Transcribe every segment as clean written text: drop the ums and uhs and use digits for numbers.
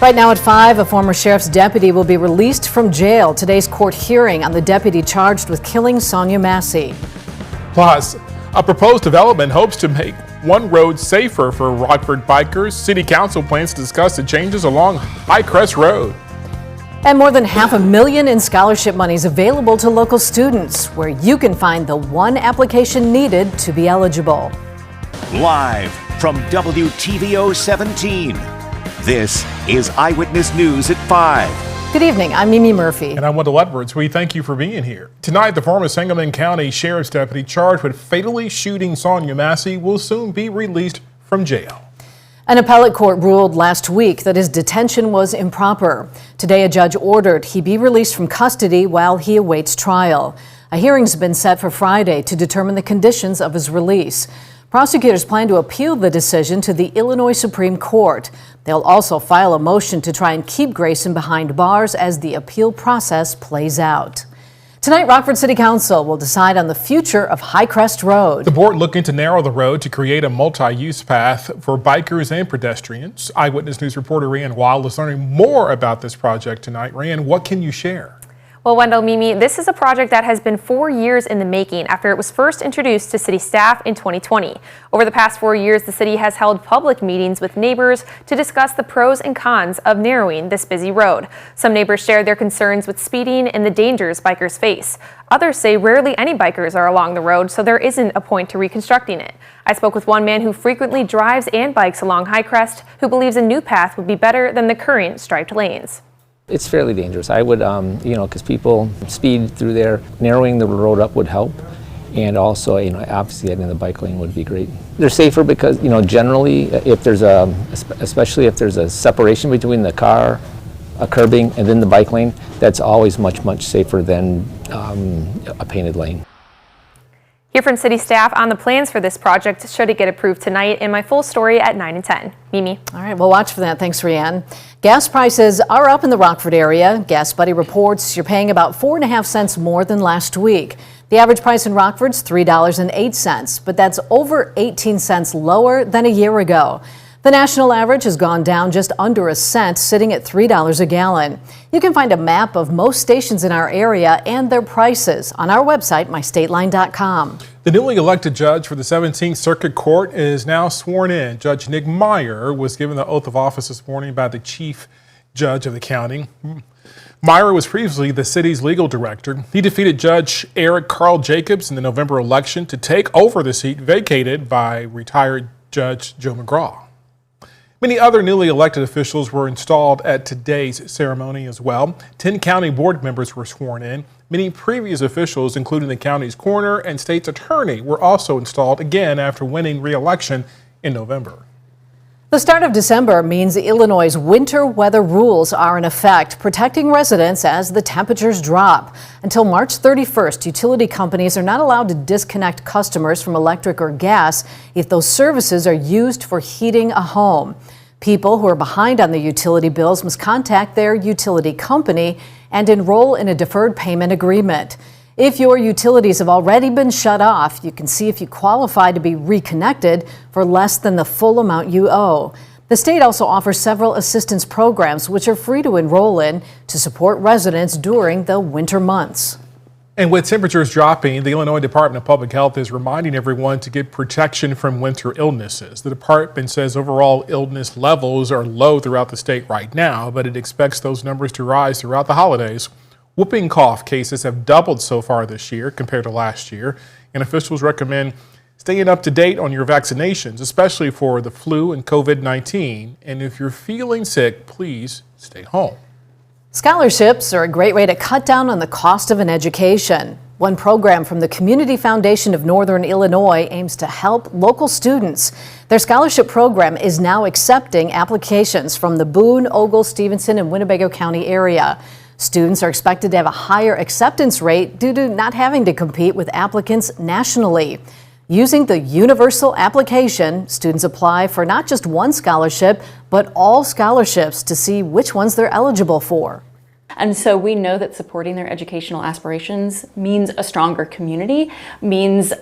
Right now at 5, a former sheriff's deputy will be released from jail. Today's court hearing on the deputy charged with killing Sonia Massey. Plus, a proposed development hopes to make one road safer for Rockford bikers. City Council plans to discuss the changes along Highcrest Road. And more than $500,000 in scholarship monies available to local students, where you can find the one application needed to be eligible. Live from WTVO 17, this is Eyewitness News at 5. Good evening, I'm Mimi Murphy. And I'm Wendell Edwards. We thank you for being here. Tonight, the former Sangamon County Sheriff's deputy charged with fatally shooting Sonia Massey will soon be released from jail. An appellate court ruled last week that his detention was improper. Today, a judge ordered he be released from custody while he awaits trial. A hearing's been set for Friday to determine the conditions of his release. Prosecutors plan to appeal the decision to the Illinois Supreme Court. They'll also file a motion to try and keep Grayson behind bars as the appeal process plays out. Tonight, Rockford City Council will decide on the future of Highcrest Road. The board looking to narrow the road to create a multi-use path for bikers and pedestrians. Eyewitness News reporter Ryan Wild is learning more about this project tonight. Ryan, what can you share? Well, Wendell, Mimi, this is a project that has been 4 years in the making after it was first introduced to city staff in 2020. Over the past 4 years, the city has held public meetings with neighbors to discuss the pros and cons of narrowing this busy road. Some neighbors shared their concerns with speeding and the dangers bikers face. Others say rarely any bikers are along the road, so there isn't a point to reconstructing it. I spoke with one man who frequently drives and bikes along Highcrest, who believes a new path would be better than the current striped lanes. It's fairly dangerous. I would, because people speed through there. Narrowing the road up would help. And also, obviously adding the bike lane would be great. They're safer because, generally, especially if there's a separation between the car, a curbing, and then the bike lane, that's always much, much safer than a painted lane. Hear from city staff on the plans for this project should it get approved tonight, and my full story at 9 and 10. Mimi. All right, we'll watch for that. Thanks, Rianne. Gas prices are up in the Rockford area. Gas Buddy reports you're paying about 4.5 cents more than last week. The average price in Rockford's $3.08, but that's over 18 cents lower than a year ago. The national average has gone down just under a cent, sitting at $3 a gallon. You can find a map of most stations in our area and their prices on our website, mystateline.com. The newly elected judge for the 17th Circuit Court is now sworn in. Judge Nick Meyer was given the oath of office this morning by the chief judge of the county. Meyer was previously the city's legal director. He defeated Judge Eric Carl Jacobs in the November election to take over the seat vacated by retired Judge Joe McGraw. Many other newly elected officials were installed at today's ceremony as well. 10 county board members were sworn in. Many previous officials, including the county's coroner and state's attorney, were also installed again after winning re-election in November. The start of December means Illinois' winter weather rules are in effect, protecting residents as the temperatures drop. Until March 31st, utility companies are not allowed to disconnect customers from electric or gas if those services are used for heating a home. People who are behind on their utility bills must contact their utility company and enroll in a deferred payment agreement. If your utilities have already been shut off, you can see if you qualify to be reconnected for less than the full amount you owe. The state also offers several assistance programs which are free to enroll in to support residents during the winter months. And with temperatures dropping, the Illinois Department of Public Health is reminding everyone to get protection from winter illnesses. The department says overall illness levels are low throughout the state right now, but it expects those numbers to rise throughout the holidays. Whooping cough cases have doubled so far this year compared to last year, and officials recommend staying up to date on your vaccinations, especially for the flu and COVID-19. And if you're feeling sick, please stay home. Scholarships are a great way to cut down on the cost of an education. One program from the Community Foundation of Northern Illinois aims to help local students. Their scholarship program is now accepting applications from the Boone, Ogle, Stevenson, and Winnebago County area. Students are expected to have a higher acceptance rate due to not having to compete with applicants nationally. Using the universal application, students apply for not just one scholarship, but all scholarships to see which ones they're eligible for. And so we know that supporting their educational aspirations means a stronger community, means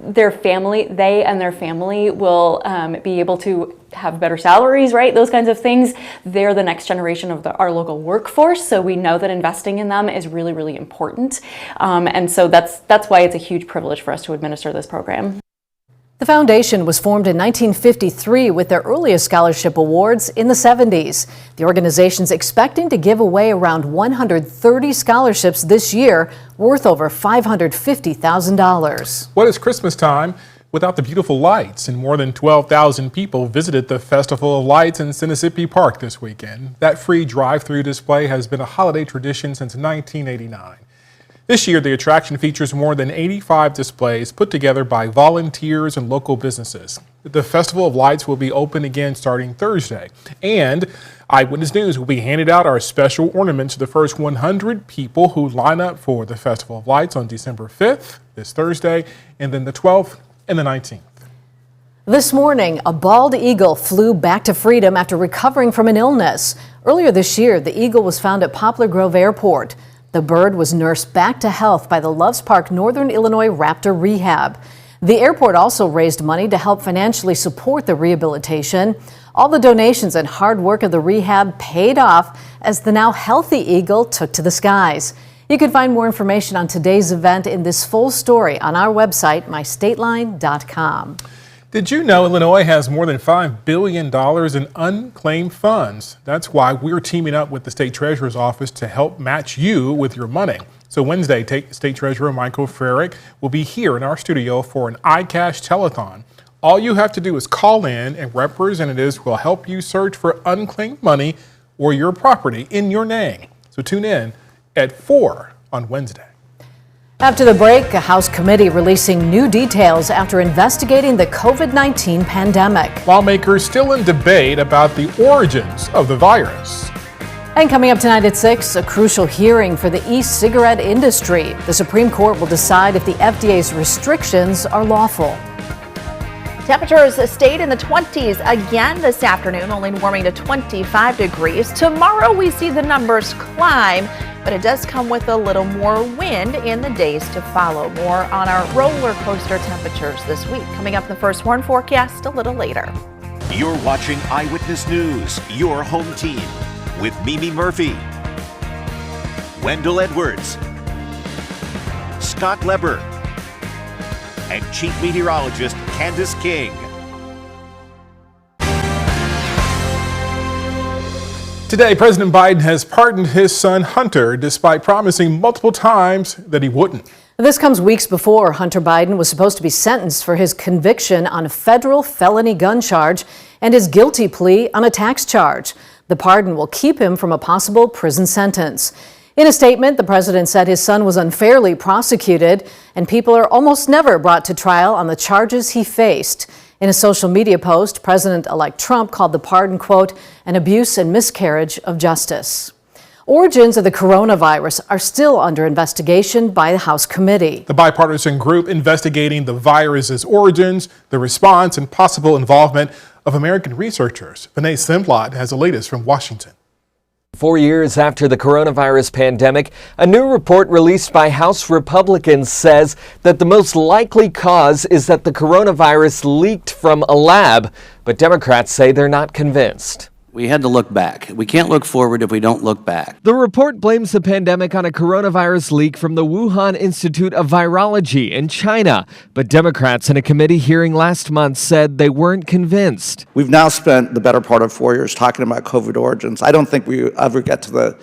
their family, they and their family will be able to have better salaries, right? Those kinds of things. They're the next generation of our local workforce, so we know that investing in them is really, really important. And so that's why it's a huge privilege for us to administer this program. The foundation was formed in 1953 with their earliest scholarship awards in the 70s. The organization's expecting to give away around 130 scholarships this year, worth over $550,000. What is Christmas time without the beautiful lights? And more than 12,000 people visited the Festival of Lights in Mississippi Park this weekend. That free drive-through display has been a holiday tradition since 1989. This year, the attraction features more than 85 displays put together by volunteers and local businesses. The Festival of Lights will be open again starting Thursday. And Eyewitness News will be handing out our special ornaments to the first 100 people who line up for the Festival of Lights on December 5th, this Thursday, and then the 12th and the 19th. This morning, a bald eagle flew back to freedom after recovering from an illness. Earlier this year, the eagle was found at Poplar Grove Airport. The bird was nursed back to health by the Loves Park Northern Illinois Raptor Rehab. The airport also raised money to help financially support the rehabilitation. All the donations and hard work of the rehab paid off as the now healthy eagle took to the skies. You can find more information on today's event in this full story on our website, mystateline.com. Did you know Illinois has more than $5 billion in unclaimed funds? That's why we're teaming up with the State Treasurer's Office to help match you with your money. So Wednesday, State Treasurer Michael Frerick will be here in our studio for an iCash telethon. All you have to do is call in and representatives will help you search for unclaimed money or your property in your name. So tune in at 4 on Wednesday. After the break, a House committee releasing new details after investigating the COVID-19 pandemic. Lawmakers still in debate about the origins of the virus. And coming up tonight at 6, a crucial hearing for the e-cigarette industry. The Supreme Court will decide if the FDA's restrictions are lawful. Temperatures stayed in the 20s again this afternoon, only warming to 25 degrees. Tomorrow we see the numbers climb, but it does come with a little more wind in the days to follow. More on our roller coaster temperatures this week. Coming up in the First Warn forecast a little later. You're watching Eyewitness News, your home team, with Mimi Murphy, Wendell Edwards, Scott Leber, and Chief Meteorologist Candace King. Today, President Biden has pardoned his son Hunter despite promising multiple times that he wouldn't. This comes weeks before Hunter Biden was supposed to be sentenced for his conviction on a federal felony gun charge and his guilty plea on a tax charge. The pardon will keep him from a possible prison sentence. In a statement, the president said his son was unfairly prosecuted and people are almost never brought to trial on the charges he faced. In a social media post, President-elect Trump called the pardon, quote, an abuse and miscarriage of justice. Origins of the coronavirus are still under investigation by the House committee. The bipartisan group investigating the virus's origins, the response, and possible involvement of American researchers. Vinay Simplot has the latest from Washington. 4 years after the coronavirus pandemic, a new report released by House Republicans says that the most likely cause is that the coronavirus leaked from a lab, but Democrats say they're not convinced. We had to look back. We can't look forward if we don't look back. The report blames the pandemic on a coronavirus leak from the Wuhan Institute of Virology in China, but Democrats in a committee hearing last month said they weren't convinced. We've now spent the better part of 4 years talking about COVID origins. I don't think we ever get to the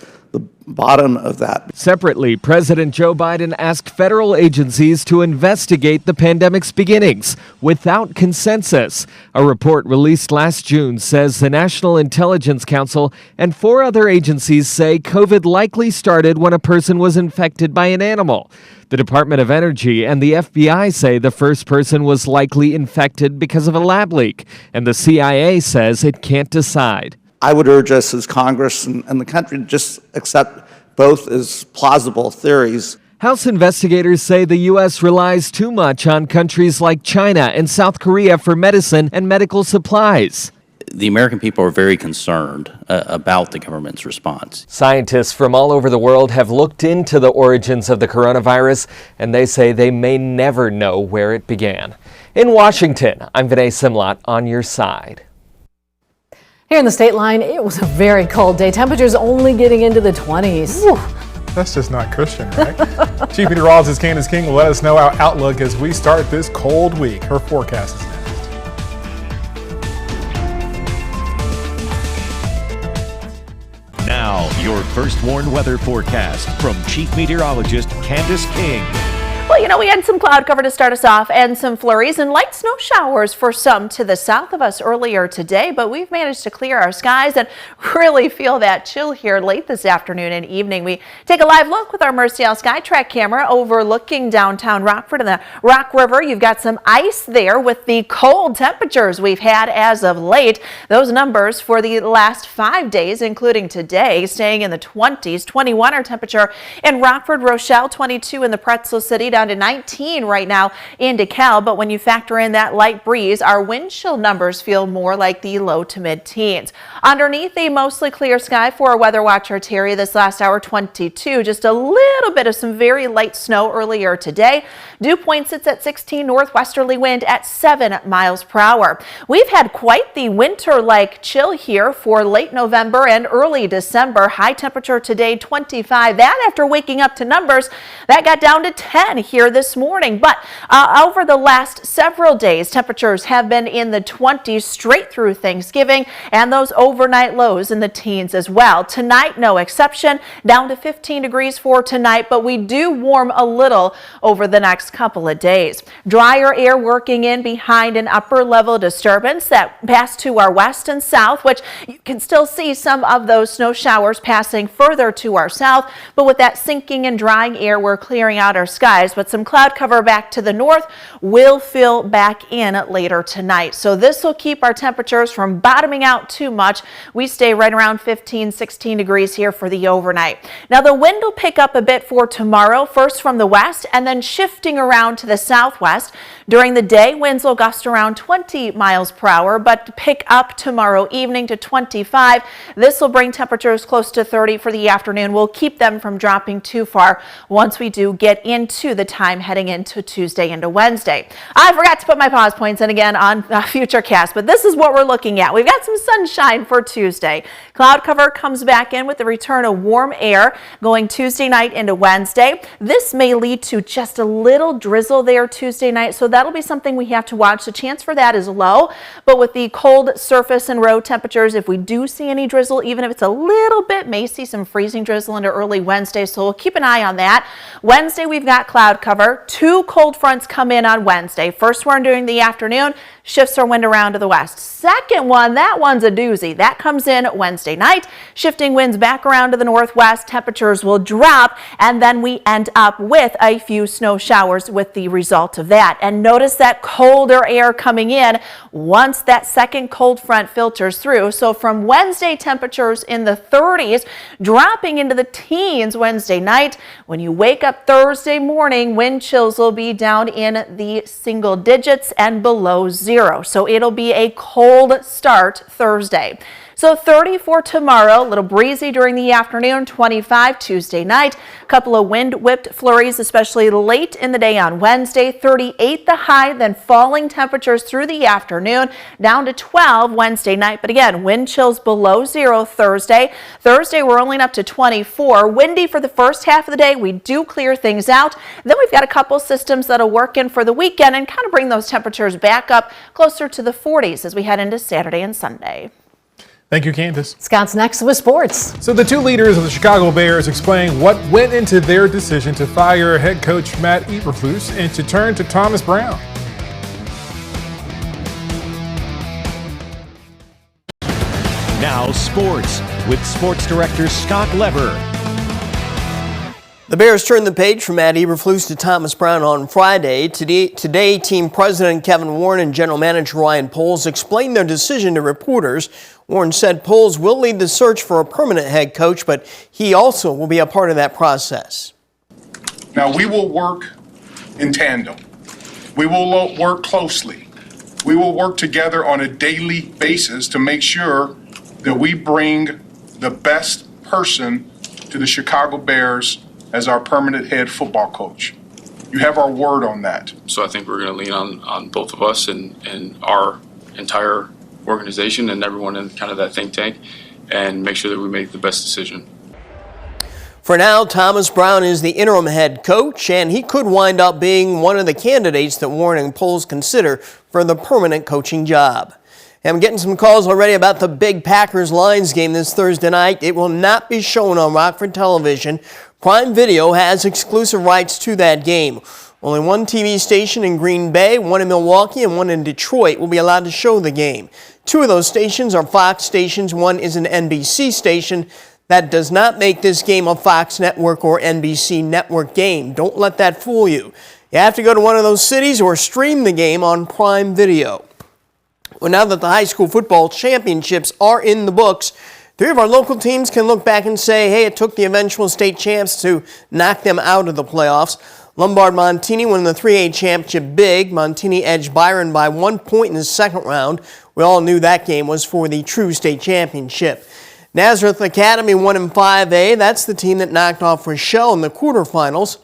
bottom of that. Separately, President Joe Biden asked federal agencies to investigate the pandemic's beginnings without consensus. A report released last June says the National Intelligence Council and 4 other agencies say COVID likely started when a person was infected by an animal. The Department of Energy and the FBI say the first person was likely infected because of a lab leak, and the CIA says it can't decide. I would urge us as Congress and the country to just accept both as plausible theories. House investigators say the U.S. relies too much on countries like China and South Korea for medicine and medical supplies. the American people are very concerned about the government's response. Scientists from all over the world have looked into the origins of the coronavirus, and they say they may never know where it began. In Washington, I'm Vinay Simlot on your side. Here in the state line, it was a very cold day. Temperatures only getting into the 20s. Whew, that's just not Christian, right? Chief Meteorologist Candace King will let us know our outlook as we start this cold week. Her forecast is next. Now, your first warned weather forecast from Chief Meteorologist Candace King. Well, you know, we had some cloud cover to start us off and some flurries and light snow showers for some to the south of us earlier today, but we've managed to clear our skies and really feel that chill here late this afternoon and evening. We take a live look with our Mercial SkyTrack camera overlooking downtown Rockford and the Rock River. You've got some ice there with the cold temperatures we've had as of late. Those numbers for the last 5 days, including today, staying in the 20s. 21 our temperature in Rockford, Rochelle, 22 in the Pretzel City, down to 19 right now in DeKalb, but when you factor in that light breeze, our wind chill numbers feel more like the low to mid-teens. Underneath a mostly clear sky for our weather watcher Terry this last hour, 22. Just a little bit of some very light snow earlier today. Dew point sits at 16, northwesterly wind at 7 miles per hour. We've had quite the winter-like chill here for late November and early December. High temperature today, 25. That after waking up to numbers that got down to 10 here this morning, but over the last several days, temperatures have been in the 20s straight through Thanksgiving, and those overnight lows in the teens as well. Tonight, no exception, down to 15 degrees for tonight, but we do warm a little over the next couple of days. Drier air working in behind an upper level disturbance that passed to our west and south, which you can still see some of those snow showers passing further to our south, but with that sinking and drying air, we're clearing out our skies. But some cloud cover back to the north will fill back in later tonight. So this will keep our temperatures from bottoming out too much. We stay right around 15, 16 degrees here for the overnight. Now the wind will pick up a bit for tomorrow, first from the west and then shifting around to the southwest. During the day, winds will gust around 20 miles per hour, but pick up tomorrow evening to 25. This will bring temperatures close to 30 for the afternoon. We'll keep them from dropping too far once we do get into the time heading into Tuesday into Wednesday. I forgot to put my pause points in again on Futurecast, but this is what we're looking at. We've got some sunshine for Tuesday. Cloud cover comes back in with the return of warm air going Tuesday night into Wednesday. This may lead to just a little drizzle there Tuesday night, so that'll be something we have to watch. The chance for that is low, but with the cold surface and road temperatures, if we do see any drizzle, even if it's a little bit, may see some freezing drizzle into early Wednesday, so we'll keep an eye on that. Wednesday, we've got cloud cover. 2 cold fronts come in on Wednesday. First one during the afternoon shifts our wind around to the west. Second one, that one's a doozy. That comes in Wednesday night, shifting winds back around to the northwest. Temperatures will drop, and then we end up with a few snow showers with the result of that. And notice that colder air coming in once that second cold front filters through. So from Wednesday, temperatures in the 30s, dropping into the teens Wednesday night. When you wake up Thursday morning, wind chills will be down in the single digits and below 0. So it'll be a cold start Thursday. So 30 for tomorrow, a little breezy during the afternoon, 25 Tuesday night. A couple of wind-whipped flurries, especially late in the day on Wednesday. 38 the high, then falling temperatures through the afternoon, down to 12 Wednesday night. But again, wind chills below 0 Thursday. Thursday, we're only up to 24. Windy for the first half of the day. We do clear things out. Then we've got a couple systems that'll work in for the weekend and kind of bring those temperatures back up closer to the 40s as we head into Saturday and Sunday. Thank you, Candace. Scott's next with sports. So the 2 leaders of the Chicago Bears explain what went into their decision to fire head coach Matt Eberflus and to turn to Thomas Brown. Now sports with sports director Scott Leber. The Bears turned the page from Matt Eberflus to Thomas Brown on Friday. Today, team president Kevin Warren and general manager Ryan Poles explained their decision to reporters. Warren said Poles will lead the search for a permanent head coach, but he also will be a part of that process. Now, we will work in tandem. We will work closely We will work together on a daily basis to make sure that we bring the best person to the Chicago Bears as our permanent head football coach. You have our word on that. So I think we're going to lean on both of us and our entire organization and everyone in kind of that think tank and make sure that we make the best decision. For now, Thomas Brown is the interim head coach, and he could wind up being one of the candidates that Warren and polls consider for the permanent coaching job. I'm getting some calls already about the big Packers-Lions game this Thursday night. It will not be shown on Rockford Television. Prime Video has exclusive rights to that game. Only one TV station in Green Bay, one in Milwaukee, and one in Detroit will be allowed to show the game. Two of those stations are Fox stations. One is an NBC station. That does not make this game a Fox Network or NBC Network game. Don't let that fool you. You have to go to one of those cities or stream the game on Prime Video. Well, now that the high school football championships are in the books, three of our local teams can look back and say, hey, it took the eventual state champs to knock them out of the playoffs. Lombard-Montini won the 3A championship big. Montini edged Byron by 1 point in the second round. We all knew that game was for the true state championship. Nazareth Academy won in 5A. That's the team that knocked off Rochelle in the quarterfinals.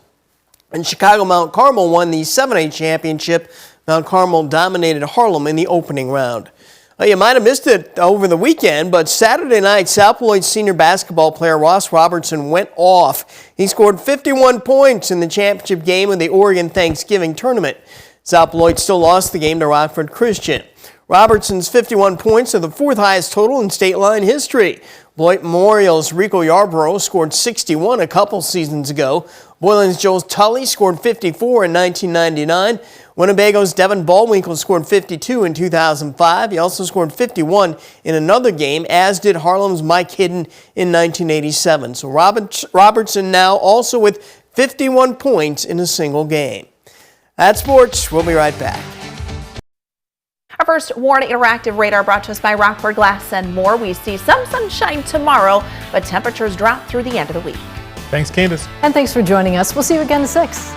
And Chicago Mount Carmel won the 7A championship. Mount Carmel dominated Harlem in the opening round. You might have missed it over the weekend, but Saturday night, South Beloit senior basketball player Ross Robertson went off. He scored 51 points in the championship game of the Oregon Thanksgiving tournament. South Beloit still lost the game to Rockford Christian. Robertson's 51 points are the fourth highest total in state line history. Beloit Memorial's Rico Yarborough scored 61 a couple seasons ago. Boylan's Joe Tully scored 54 in 1999. Winnebago's Devin Baldwinkle scored 52 in 2005. He also scored 51 in another game, as did Harlem's Mike Hidden in 1987. So Robertson now also with 51 points in a single game. That's sports. We'll be right back. Our first Warren Interactive Radar brought to us by Rockford Glass and More. We see some sunshine tomorrow, but temperatures drop through the end of the week. Thanks, Candace. And thanks for joining us. We'll see you again at 6.